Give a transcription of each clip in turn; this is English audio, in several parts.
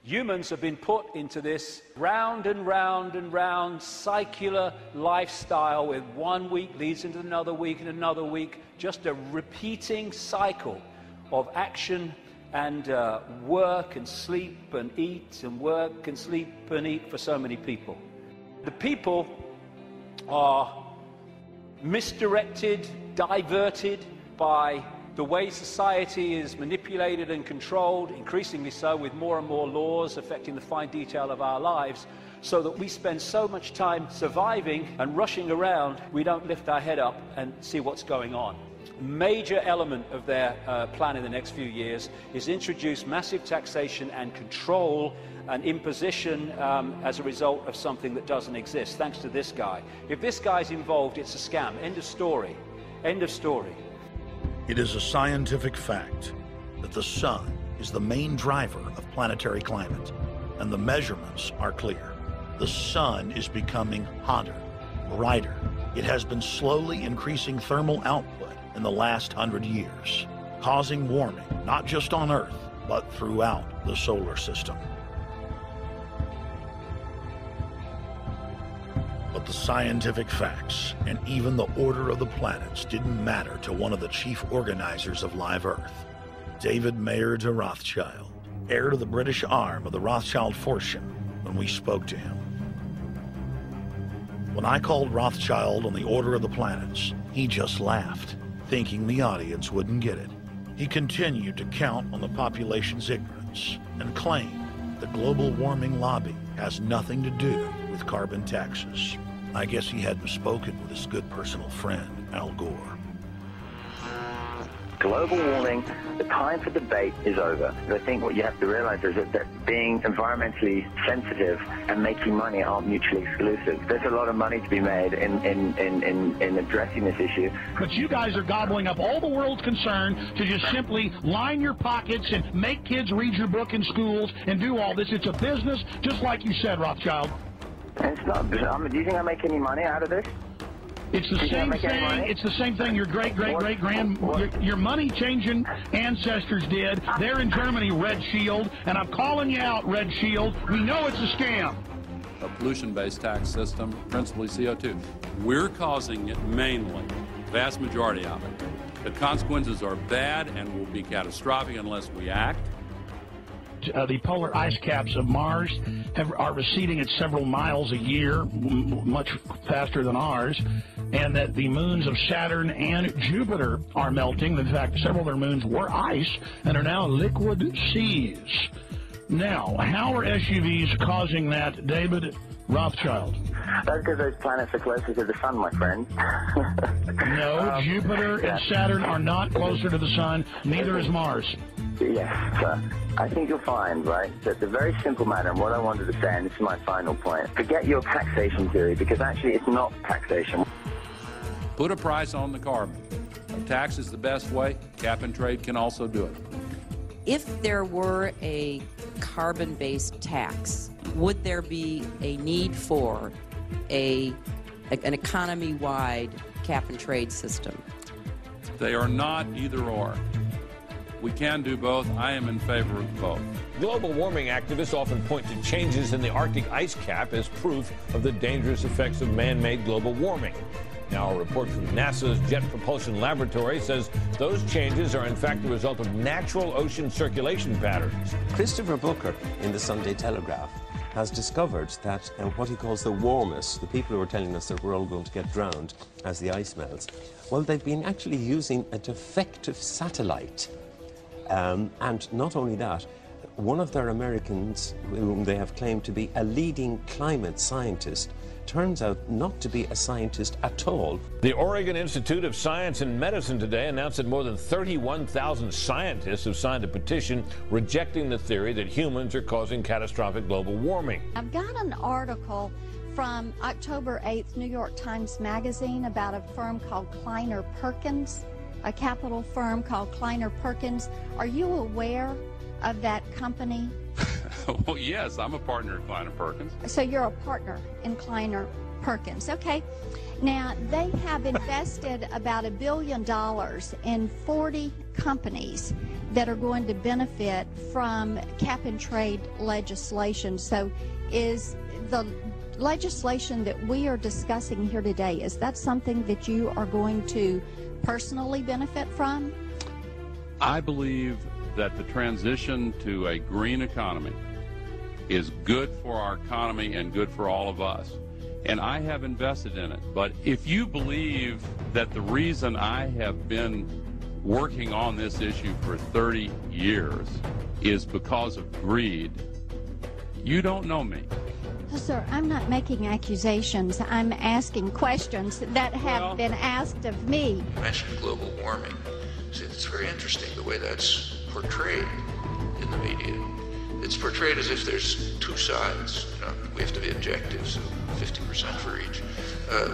Humans have been put into this round and round and round circular lifestyle with 1 week leads into another week and another week, just a repeating cycle of action and work and sleep and eat and work and sleep and eat for so many people. The people are misdirected, diverted by the way society is manipulated and controlled, increasingly so with more and more laws affecting the fine detail of our lives, so that we spend so much time surviving and rushing around, we don't lift our head up and see what's going on. Major element of their plan in the next few years is introduce massive taxation and control and imposition as a result of something that doesn't exist, thanks to this guy. If this guy's involved, it's a scam. End of story. End of story. It is a scientific fact that the sun is the main driver of planetary climate, and the measurements are clear. The sun is becoming hotter, brighter. It has been slowly increasing thermal output in the last 100 years, causing warming not just on Earth, but throughout the solar system. But the scientific facts and even the order of the planets didn't matter to one of the chief organizers of Live Earth, David Mayer de Rothschild, heir to the British arm of the Rothschild fortune, when we spoke to him. When I called Rothschild on the order of the planets, he just laughed, thinking the audience wouldn't get it. He continued to count on the population's ignorance and claimed the global warming lobby has nothing to do with carbon taxes. I guess he hadn't spoken with his good personal friend, Al Gore. Global warming, the time for debate is over. I think what you have to realize is that being environmentally sensitive and making money aren't mutually exclusive. There's a lot of money to be made in addressing this issue. But you guys are gobbling up all the world's concern to just simply line your pockets and make kids read your book in schools and do all this. It's a business, just like you said, Rothschild. It's not. Do you think I make any money out of this? It's the same thing. It's the same thing your your money-changing ancestors did. They're in Germany, Red Shield, and I'm calling you out, Red Shield. We know it's a scam. A pollution-based tax system, principally CO2. We're causing it mainly, vast majority of it. The consequences are bad and will be catastrophic unless we act. The polar ice caps of Mars are receding at several miles a year, much faster than ours, and that the moons of Saturn and Jupiter are melting. In fact, several of their moons were ice and are now liquid seas. Now, how are SUVs causing that, David Rothschild? That's because those planets are closer to the sun, my friend. No, Jupiter and Saturn are not closer to the sun. Neither is Mars. Yes, I think you'll find, right, that the very simple matter, and what I wanted to say, and this is my final point, forget your taxation theory, because actually it's not taxation. Put a price on the carbon. A tax is the best way. Cap and trade can also do it. If there were a carbon-based tax, would there be a need for an economy-wide cap and trade system? They are not either or. We can do both. I am in favor of both. Global warming activists often point to changes in the Arctic ice cap as proof of the dangerous effects of man-made global warming. Now, a report from NASA's Jet Propulsion Laboratory says those changes are in fact the result of natural ocean circulation patterns. Christopher Booker in the Sunday Telegraph has discovered that what he calls the warmest, the people who are telling us that we're all going to get drowned as the ice melts, well, they've been actually using a defective satellite. And not only that, one of their Americans, whom they have claimed to be a leading climate scientist, turns out not to be a scientist at all. The Oregon Institute of Science and Medicine today announced that more than 31,000 scientists have signed a petition rejecting the theory that humans are causing catastrophic global warming. I've got an article from October 8th, New York Times Magazine, about a firm called Kleiner Perkins, a capital firm called Kleiner Perkins. Are you aware of that company? Well, yes, I'm a partner at Kleiner Perkins. So you're a partner in Kleiner Perkins. Okay. Now, they have invested about $1 billion in 40 companies that are going to benefit from cap-and-trade legislation. So is the legislation that we are discussing here today, is that something that you are going to personally benefit from? I believe that the transition to a green economy is good for our economy and good for all of us. And I have invested in it. But if you believe that the reason I have been working on this issue for 30 years is because of greed, you don't know me. Sir, I'm not making accusations. I'm asking questions that have been asked of me. You mentioned global warming. See, it's very interesting the way that's portrayed in the media. It's portrayed as if there's two sides. You know, we have to be objective, so 50% for each.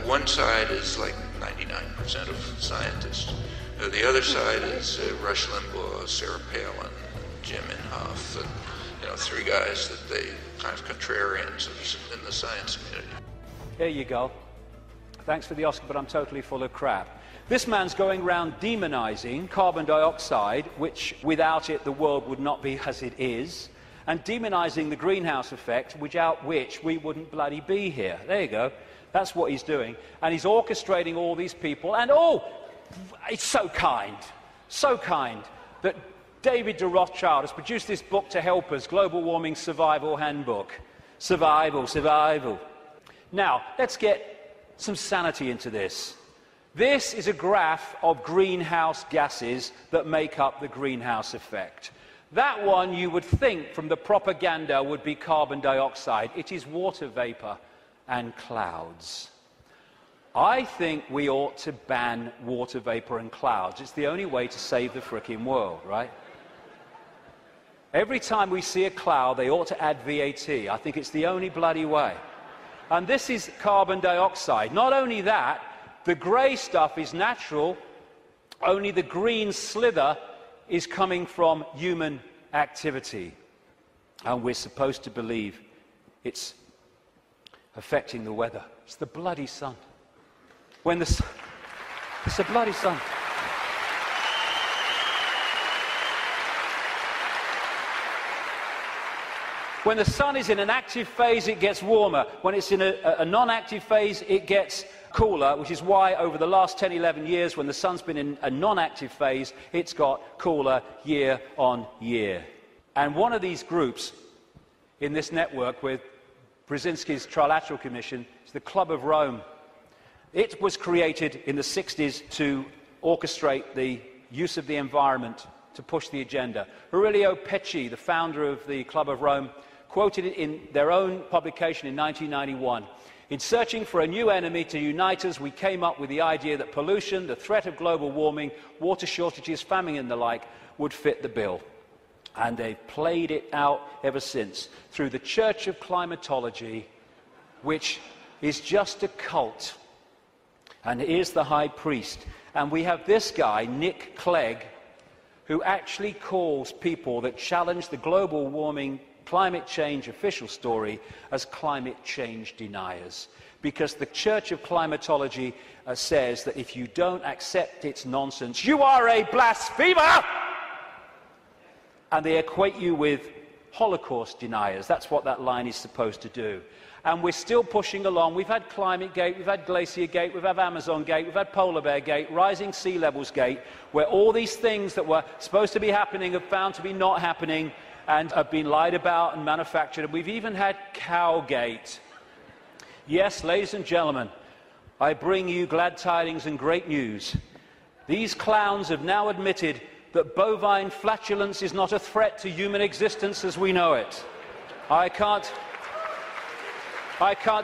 One side is like 99% of scientists. The other side is Rush Limbaugh, Sarah Palin, Jim Inhofe, and, you know, three guys that they kind of contrarians in the science community. Here you go. Thanks for the Oscar, but I'm totally full of crap. This man's going around demonizing carbon dioxide, which without it the world would not be as it is, and demonizing the greenhouse effect, without which we wouldn't bloody be here. There you go. That's what he's doing. And he's orchestrating all these people. And, oh, it's so kind that David de Rothschild has produced this book to help us, Global Warming Survival Handbook. Survival. Now, let's get some sanity into this. This is a graph of greenhouse gases that make up the greenhouse effect. That one, you would think from the propaganda, would be carbon dioxide. It is water vapor and clouds. I think we ought to ban water vapor and clouds. It's the only way to save the frickin' world, right? Every time we see a cloud, they ought to add VAT. I think it's the only bloody way. And this is carbon dioxide. Not only that, the grey stuff is natural, only the green slither is coming from human activity. And we're supposed to believe it's affecting the weather. It's the bloody sun. It's the bloody sun. When the sun is in an active phase, it gets warmer. When it's in a non-active phase, it gets cooler, which is why over the last 10, 11 years, when the sun's been in a non-active phase, it's got cooler year on year. And one of these groups in this network with Brzezinski's Trilateral Commission is the Club of Rome. It was created in the 60s to orchestrate the use of the environment to push the agenda. Aurelio Pecci, the founder of the Club of Rome, quoted it in their own publication in 1991. In searching for a new enemy to unite us, we came up with the idea that pollution, the threat of global warming, water shortages, famine and the like would fit the bill. And they've played it out ever since through the Church of Climatology, which is just a cult. And here's the high priest. And we have this guy, Nick Clegg, who actually calls people that challenge the global warming climate change official story as climate change deniers. Because the Church of Climatology says that if you don't accept its nonsense, you are a blasphemer! And they equate you with Holocaust deniers. That's what that line is supposed to do. And we're still pushing along. We've had Climate Gate, we've had Glacier Gate, we've had Amazon Gate, we've had Polar Bear Gate, Rising Sea Levels Gate, where all these things that were supposed to be happening have found to be not happening and have been lied about and manufactured. And we've even had Cowgate. Yes, ladies and gentlemen, I bring you glad tidings and great news. These clowns have now admitted that bovine flatulence is not a threat to human existence as we know it. I can't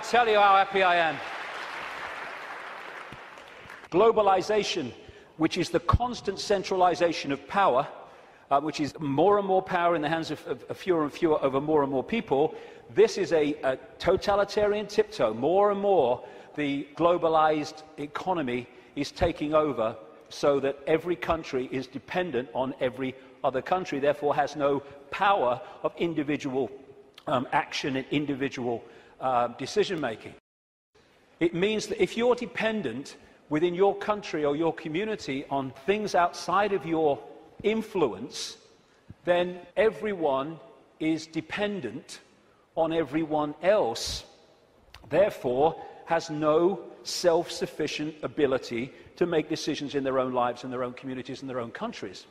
tell you how happy I am. Globalization, which is the constant centralization of power, which is more and more power in the hands of fewer and fewer over more and more people, this is a totalitarian tiptoe. More and more, the globalized economy is taking over so that every country is dependent on every other country, therefore has no power of individual action and individual decision-making. It means that if you're dependent within your country or your community on things outside of your influence, then everyone is dependent on everyone else, therefore has no self-sufficient ability to make decisions in their own lives and their own communities and their own countries.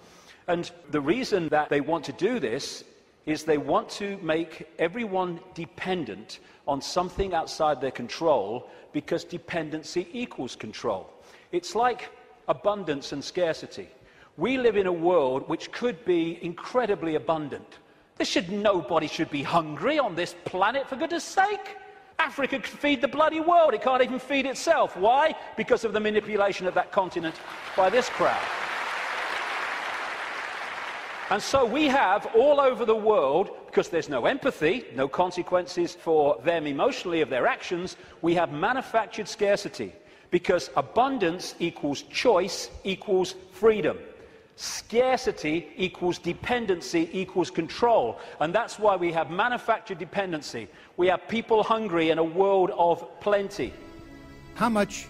And the reason that they want to do this is they want to make everyone dependent on something outside their control, because dependency equals control. It's like abundance and scarcity. We live in a world which could be incredibly abundant. Nobody should be hungry on this planet, for goodness sake. Africa could feed the bloody world. It can't even feed itself. Why? Because of the manipulation of that continent by this crowd. And so we have all over the world, because there's no empathy, no consequences for them emotionally of their actions, we have manufactured scarcity, because abundance equals choice equals freedom. Scarcity equals dependency equals control. And that's why we have manufactured dependency. We have people hungry in a world of plenty. How much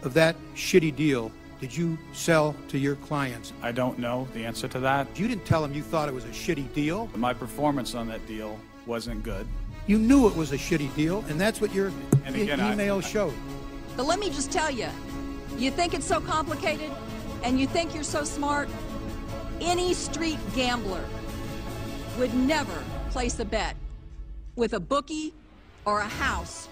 of that shitty deal did you sell to your clients? I don't know the answer to that. You didn't tell them you thought it was a shitty deal? My performance on that deal wasn't good. You knew it was a shitty deal, and that's what your email showed. But let me just tell you, you think it's so complicated, and you think you're so smart? Any street gambler would never place a bet with a bookie or a house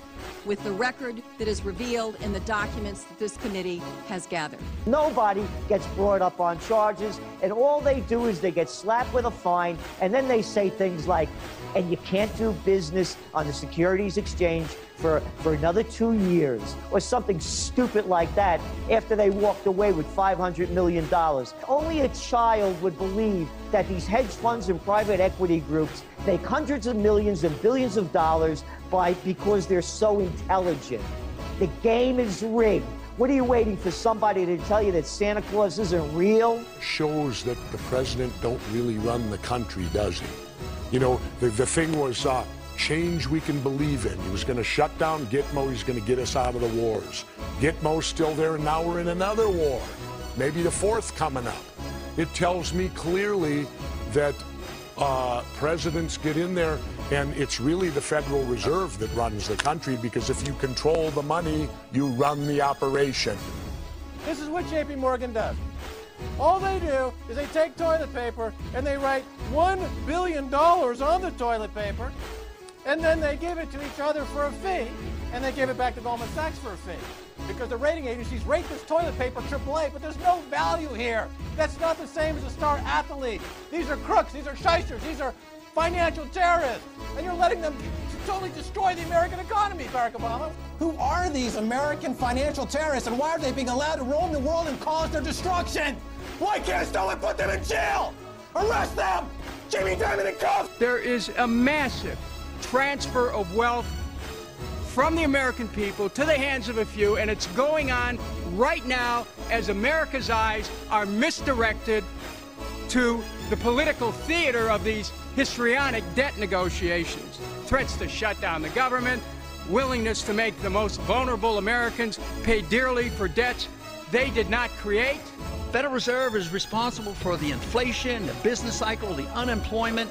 with the record that is revealed in the documents that this committee has gathered. Nobody gets brought up on charges, and all they do is they get slapped with a fine, and then they say things like, and you can't do business on the Securities Exchange for another 2 years, or something stupid like that, after they walked away with $500 million. Only a child would believe that these hedge funds and private equity groups make hundreds of millions and billions of dollars because they're so intelligent. The game is rigged. What are you waiting for, somebody to tell you that Santa Claus isn't real? Shows that the president don't really run the country, does he? You know, the thing was change we can believe in. He was going to shut down Gitmo. He's going to get us out of the wars. Gitmo's still there, and now we're in another war. Maybe the fourth coming up. It tells me clearly that presidents get in there, and it's really the Federal Reserve that runs the country, because if you control the money, you run the operation. This is what J.P. Morgan does. All they do is they take toilet paper and they write $1 billion on the toilet paper, and then they give it to each other for a fee, and they give it back to Goldman Sachs for a fee. Because the rating agencies rate this toilet paper AAA, but there's no value here. That's not the same as a star athlete. These are crooks, these are shysters, these are financial terrorists, and you're letting them totally destroy the American economy, Barack Obama. Who are these American financial terrorists, and why are they being allowed to roam the world and cause their destruction? Why can't someone put them in jail? Arrest them! Jimmy Diamond in cuffs! There is a massive transfer of wealth from the American people to the hands of a few, and it's going on right now as America's eyes are misdirected to the political theater of these histrionic debt negotiations. Threats to shut down the government, willingness to make the most vulnerable Americans pay dearly for debts they did not create. Federal Reserve is responsible for the inflation, the business cycle, the unemployment.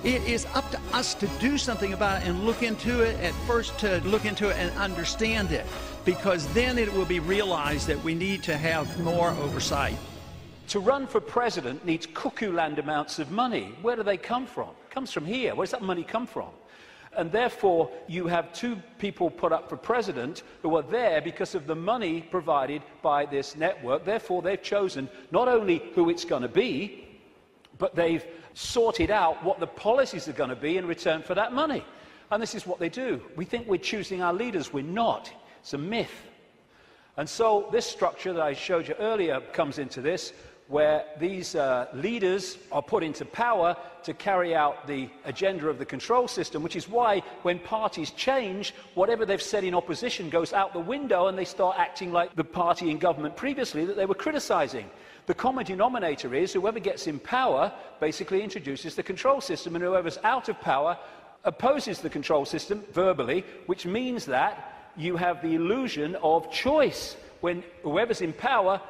It is up to us to do something about it and look into it, at first to look into it and understand it, because then it will be realized that we need to have more oversight. To run for president needs cuckoo land amounts of money. Where do they come from? It comes from here. Where does that money come from? And therefore, you have two people put up for president who are there because of the money provided by this network. Therefore, they've chosen not only who it's going to be, but they've sorted out what the policies are going to be in return for that money. And this is what they do. We think we're choosing our leaders. We're not. It's a myth. And so this structure that I showed you earlier comes into this, where these leaders are put into power to carry out the agenda of the control system, which is why when parties change, whatever they've said in opposition goes out the window and they start acting like the party in government previously that they were criticizing. The common denominator is whoever gets in power basically introduces the control system, and whoever's out of power opposes the control system verbally, which means that you have the illusion of choice when whoever's in power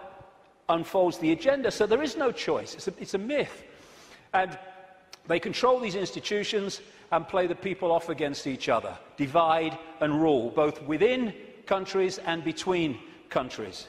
unfolds the agenda. So there is no choice. It's a myth. And they control these institutions and play the people off against each other, divide and rule, both within countries and between countries.